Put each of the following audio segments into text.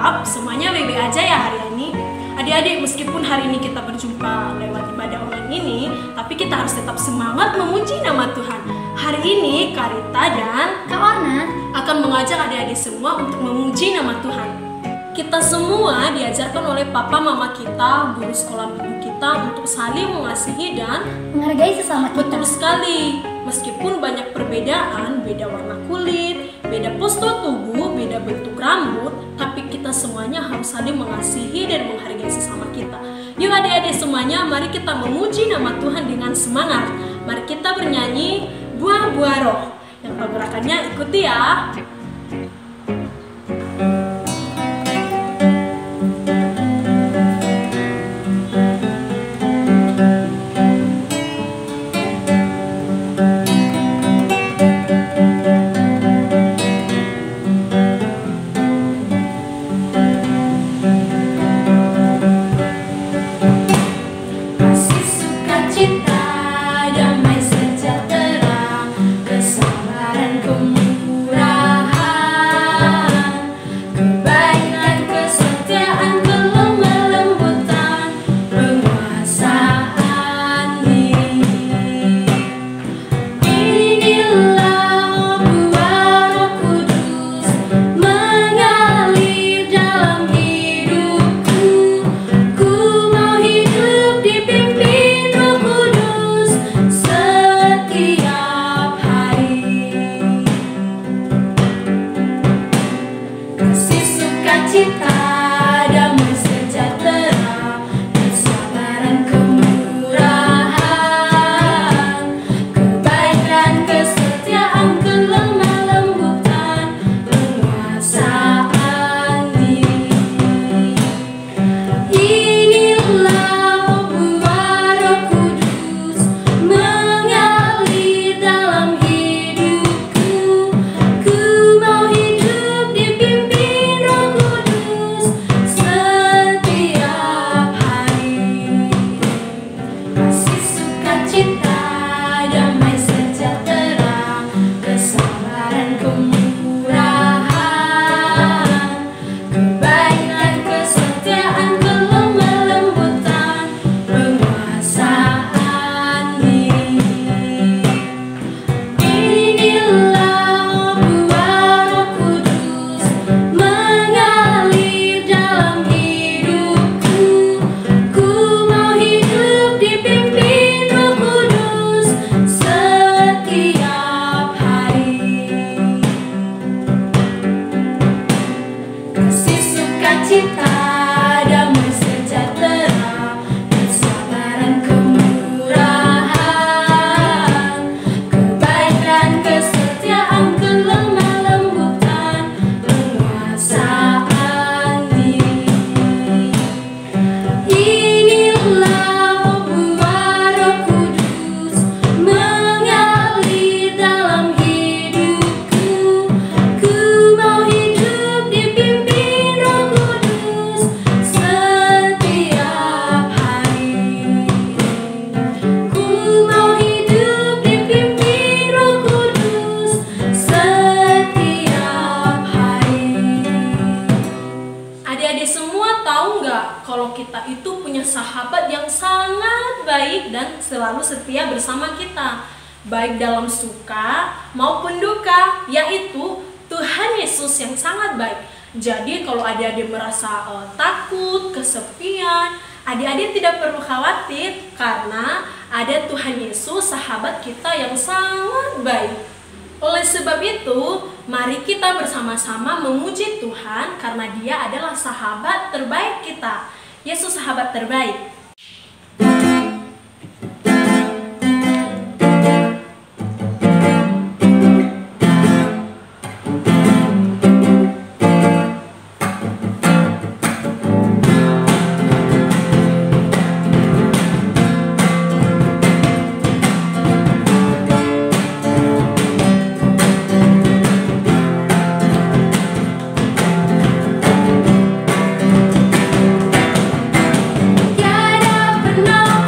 harap semuanya baik-baik aja ya hari ini. Adik-adik, meskipun hari ini kita berjumpa lewat ibadah online ini, tapi kita harus tetap semangat memuji nama Tuhan. Hari ini Karita dan Kak Orna akan mengajak adik-adik semua untuk memuji nama Tuhan. Kita semua diajarkan oleh papa mama kita, guru sekolah minggu kita untuk saling mengasihi dan menghargai sesama kita. betul sekali. Meskipun banyak perbedaan, beda warna kulit, beda postur tubuh, beda bentuk rambut, tapi kita semuanya harus saling mengasihi dan menghargai sesama kita. Yuk adik-adik semuanya, mari kita memuji nama Tuhan dengan semangat. Mari kita bernyanyi Buah-buah Roh. Yang pergerakannya ikuti ya. Kita itu punya sahabat yang sangat baik dan selalu setia bersama kita, baik dalam suka maupun duka, yaitu Tuhan Yesus yang sangat baik. Jadi kalau adik-adik merasa takut, kesepian, adik-adik tidak perlu khawatir karena ada Tuhan Yesus, sahabat kita yang sangat baik. Oleh sebab itu, mari kita bersama-sama memuji Tuhan karena Dia adalah sahabat terbaik kita. Yesus sahabat terbaik. Tiada pernah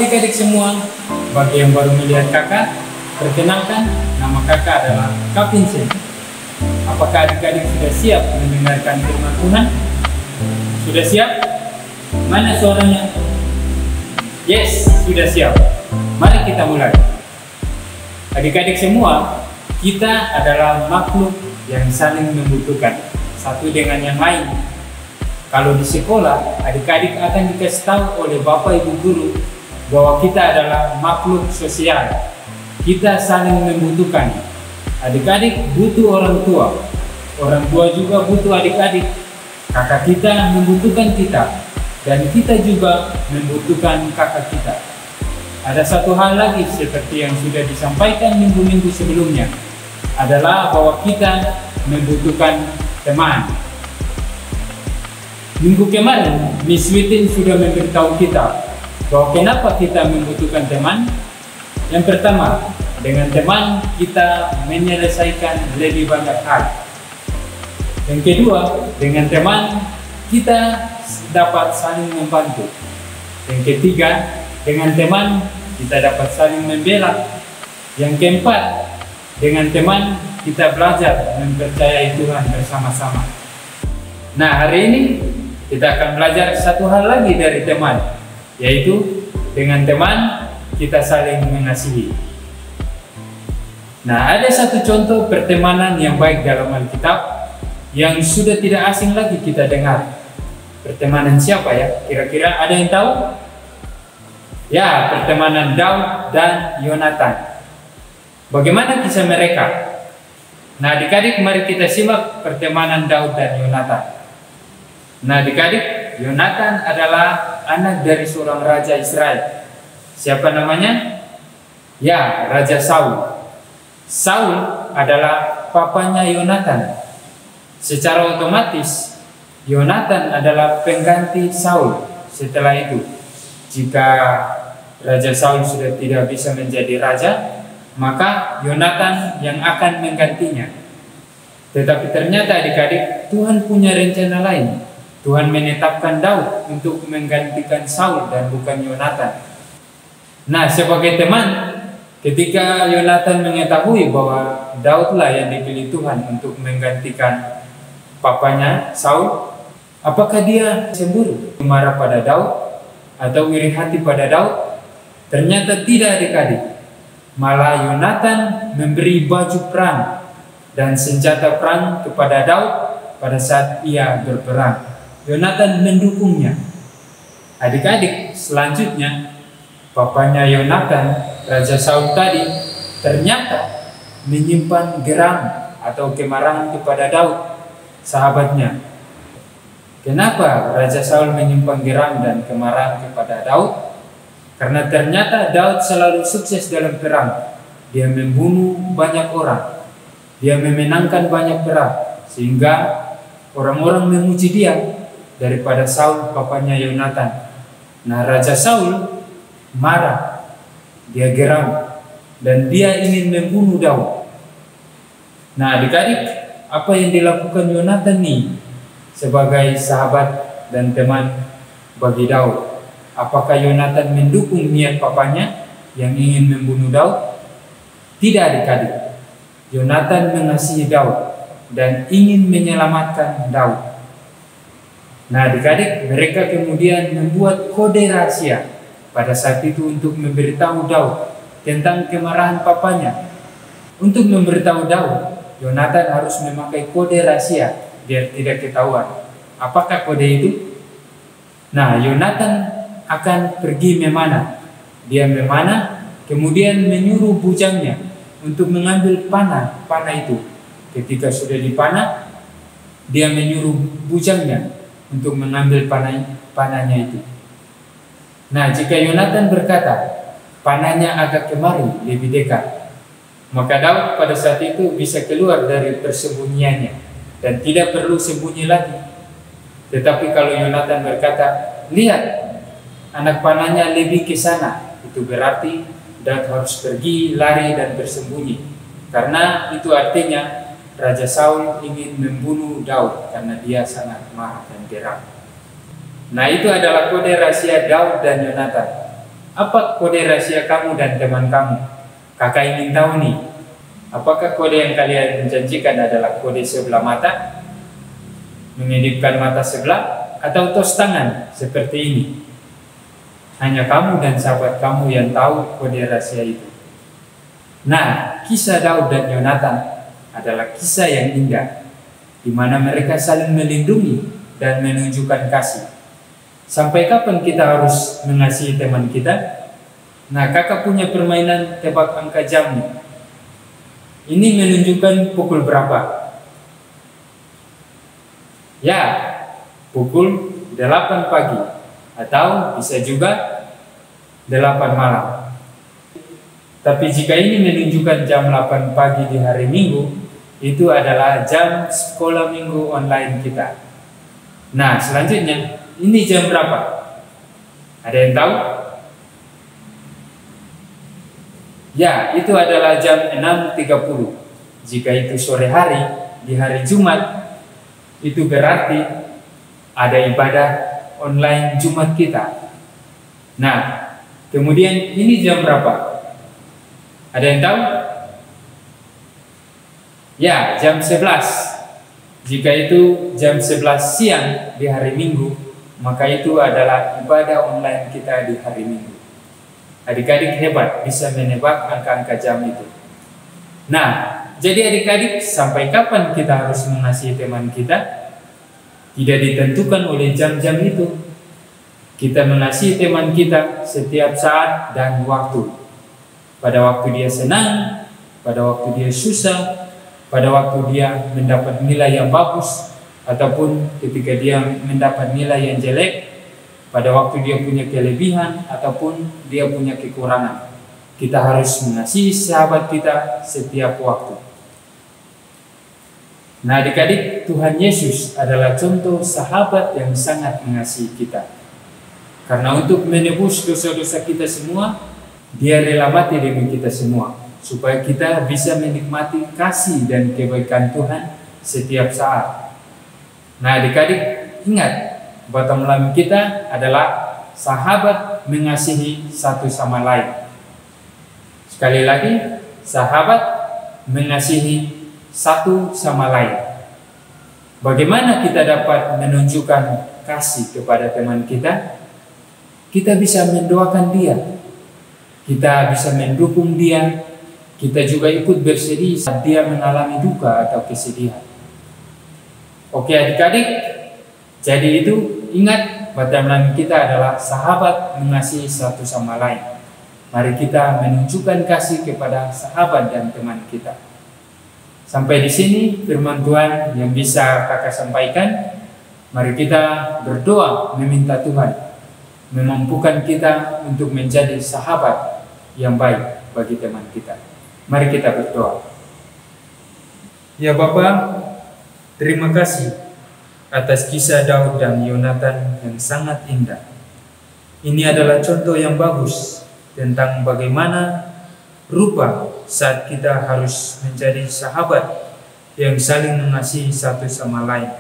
adik-adik semua, bagi yang baru melihat kakak, perkenalkan, nama kakak adalah Kak Vincent. Apakah adik-adik sudah siap mendengarkan firman Tuhan? Sudah siap? Mana suaranya? Yes, sudah siap. Mari kita mulai. Adik-adik semua, kita adalah makhluk yang saling membutuhkan satu dengan yang lain. Kalau di sekolah, adik-adik akan dikasih tahu oleh Bapak Ibu Guru bahwa kita adalah makhluk sosial. Kita saling membutuhkan. Adik-adik butuh orang tua juga butuh adik-adik. Kakak kita membutuhkan kita, dan kita juga membutuhkan kakak kita. Ada satu hal lagi seperti yang sudah disampaikan minggu-minggu sebelumnya, adalah bahwa kita membutuhkan teman. Minggu kemarin, Miss Witin sudah memberitahu kita bahwa kenapa kita membutuhkan teman. Yang pertama, dengan teman kita menyelesaikan lebih banyak hal. Yang kedua, dengan teman kita dapat saling membantu. Yang ketiga, dengan teman kita dapat saling membela. Yang keempat, dengan teman kita belajar mempercayai Tuhan bersama-sama. Nah, hari ini kita akan belajar satu hal lagi dari teman, yaitu dengan teman kita saling mengasihi. Nah, ada satu contoh pertemanan yang baik dalam Alkitab yang sudah tidak asing lagi kita dengar. Pertemanan siapa ya? Kira-kira ada yang tahu? Ya, pertemanan Daud dan Yonatan. Bagaimana kisah mereka? Nah, adik-adik, mari kita simak pertemanan Daud dan Yonatan. Nah, adik-adik, Yonatan adalah anak dari seorang raja Israel. Siapa namanya? Ya, Raja Saul. Saul adalah papanya Yonatan. Secara otomatis, Yonatan adalah pengganti Saul setelah itu. Jika Raja Saul sudah tidak bisa menjadi raja, maka Yonatan yang akan menggantinya. Tetapi ternyata adik-adik, Tuhan punya rencana lain. Tuhan menetapkan Daud untuk menggantikan Saul dan bukan Yonatan. Nah, sebagai teman, ketika Yonatan mengetahui bahwa Daudlah yang dipilih Tuhan untuk menggantikan papanya Saul, apakah dia cemburu, marah pada Daud, atau iri hati pada Daud? Ternyata tidak, adik-adik. Malah Yonatan memberi baju perang dan senjata perang kepada Daud pada saat ia berperang. Yonatan mendukungnya. Adik-adik, selanjutnya papanya Yonatan, Raja Saul tadi, ternyata menyimpan geram atau kemarahan kepada Daud, sahabatnya. Kenapa Raja Saul menyimpan geram dan kemarahan kepada Daud? Karena ternyata Daud selalu sukses dalam perang. Dia membunuh banyak orang. Dia memenangkan banyak perang. Sehingga orang-orang memuji dia daripada Saul, papanya Yonatan. Nah, Raja Saul marah. Dia geram. Dan dia ingin membunuh Daud. Nah, adik-adik, apa yang dilakukan Yonatan nih sebagai sahabat dan teman bagi Daud? Apakah Yonatan mendukung niat papanya yang ingin membunuh Daud? Tidak, adik-adik. Yonatan mengasihi Daud dan ingin menyelamatkan Daud. Nah, adik-adik, mereka kemudian membuat kode rahasia pada saat itu untuk memberitahu Daud tentang kemarahan papanya. Untuk memberitahu Daud, Yonatan harus memakai kode rahasia biar tidak ketahuan. Apakah kode itu? Nah, Yonatan akan pergi memanah. Dia memanah, kemudian menyuruh bujangnya untuk mengambil panah itu. Ketika sudah dipanah, dia menyuruh bujangnya untuk mengambil panahnya itu. Nah, jika Yonatan berkata, panahnya agak kemari, lebih dekat, maka Daud pada saat itu bisa keluar dari persembunyiannya dan tidak perlu sembunyi lagi. Tetapi kalau Yonatan berkata, lihat, anak panahnya lebih ke sana, itu berarti Daud harus pergi, lari dan bersembunyi. Karena itu artinya Raja Saul ingin membunuh Daud karena dia sangat marah dan geram. Nah, itu adalah kode rahasia Daud dan Yonatan. Apa kode rahasia kamu dan teman kamu? Kakak ingin tahu nih, apakah kode yang kalian janjikan adalah kode sebelah mata, mengedipkan mata sebelah, atau tos tangan seperti ini? Hanya kamu dan sahabat kamu yang tahu kode rahasia itu. Nah, kisah Daud dan Yonatan adalah kisah yang indah, di mana mereka saling melindungi dan menunjukkan kasih. Sampai kapan kita harus mengasihi teman kita? Nah, kakak punya permainan tebak angka jam nih. Ini menunjukkan pukul berapa? Ya, pukul 8 pagi, atau bisa juga 8 malam. Tapi jika ini menunjukkan jam 8 pagi di hari Minggu, itu adalah jam sekolah minggu online kita. Nah, selanjutnya, ini jam berapa? Ada yang tahu? Ya, itu adalah jam 6.30. Jika itu sore hari, di hari Jumat, itu berarti ada ibadah online Jumat kita. Nah, kemudian ini jam berapa? Ada yang tahu? Ya, jam 11. Jika itu jam 11 siang di hari Minggu, maka itu adalah ibadah online kita di hari Minggu. Adik-adik hebat, bisa menebak angka-angka jam itu. Nah, jadi adik-adik, sampai kapan kita harus mengasihi teman kita? Tidak ditentukan oleh jam-jam itu. Kita mengasihi teman kita setiap saat dan waktu. Pada waktu dia senang, pada waktu dia susah, pada waktu dia mendapat nilai yang bagus, ataupun ketika dia mendapat nilai yang jelek, pada waktu dia punya kelebihan ataupun dia punya kekurangan. Kita harus mengasihi sahabat kita setiap waktu. Nah, adik-adik, Tuhan Yesus adalah contoh sahabat yang sangat mengasihi kita. Karena untuk menebus dosa-dosa kita semua, dia rela mati demi kita semua, supaya kita bisa menikmati kasih dan kebaikan Tuhan setiap saat. Nah, adik-adik, ingat, bottom line kita adalah sahabat mengasihi satu sama lain. Sekali lagi, sahabat mengasihi satu sama lain. Bagaimana kita dapat menunjukkan kasih kepada teman kita? Kita bisa mendoakan dia, kita bisa mendukung dia, kita juga ikut bersedih saat dia mengalami duka atau kesedihan. Oke adik-adik, jadi itu ingat, bottom line kita adalah sahabat mengasihi satu sama lain. Mari kita menunjukkan kasih kepada sahabat dan teman kita. Sampai di sini firman Tuhan yang bisa kakak sampaikan. Mari kita berdoa meminta Tuhan memampukan kita untuk menjadi sahabat yang baik bagi teman kita. Mari kita berdoa. Ya Bapa, terima kasih atas kisah Daud dan Yonatan yang sangat indah. Ini adalah contoh yang bagus tentang bagaimana rupa saat kita harus menjadi sahabat yang saling mengasihi satu sama lain.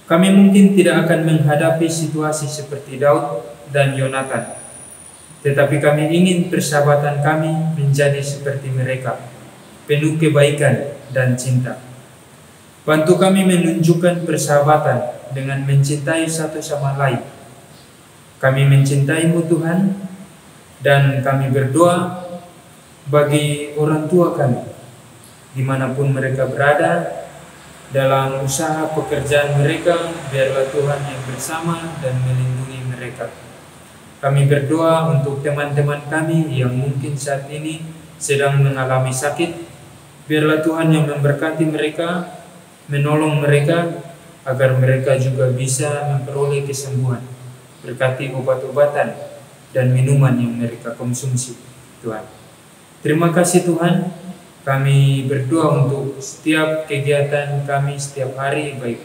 Kami mungkin tidak akan menghadapi situasi seperti Daud dan Yonatan, tetapi kami ingin persahabatan kami menjadi seperti mereka, penuh kebaikan dan cinta. Bantu kami menunjukkan persahabatan dengan mencintai satu sama lain. Kami mencintai-Mu Tuhan, dan kami berdoa bagi orang tua kami, dimanapun mereka berada, dalam usaha pekerjaan mereka, biarlah Tuhan yang bersama dan melindungi mereka. Kami berdoa untuk teman-teman kami yang mungkin saat ini sedang mengalami sakit, biarlah Tuhan yang memberkati mereka, menolong mereka, agar mereka juga bisa memperoleh kesembuhan. Berkati obat-obatan dan minuman yang mereka konsumsi, Tuhan. Terima kasih Tuhan. Kami berdoa untuk setiap kegiatan kami setiap hari, baik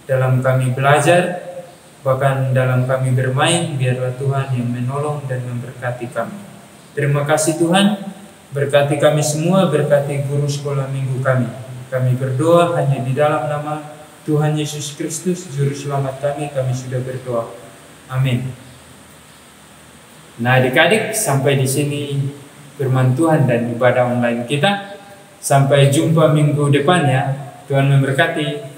dalam kami belajar, bahkan dalam kami bermain, biarlah Tuhan yang menolong dan memberkati kami. Terima kasih Tuhan, berkati kami semua, berkati guru sekolah minggu kami. Kami berdoa hanya di dalam nama Tuhan Yesus Kristus, Juru Selamat kami sudah berdoa. Amin. Nah, adik-adik, sampai di sini firman Tuhan dan ibadah online kita. Sampai jumpa minggu depan ya. Tuhan memberkati.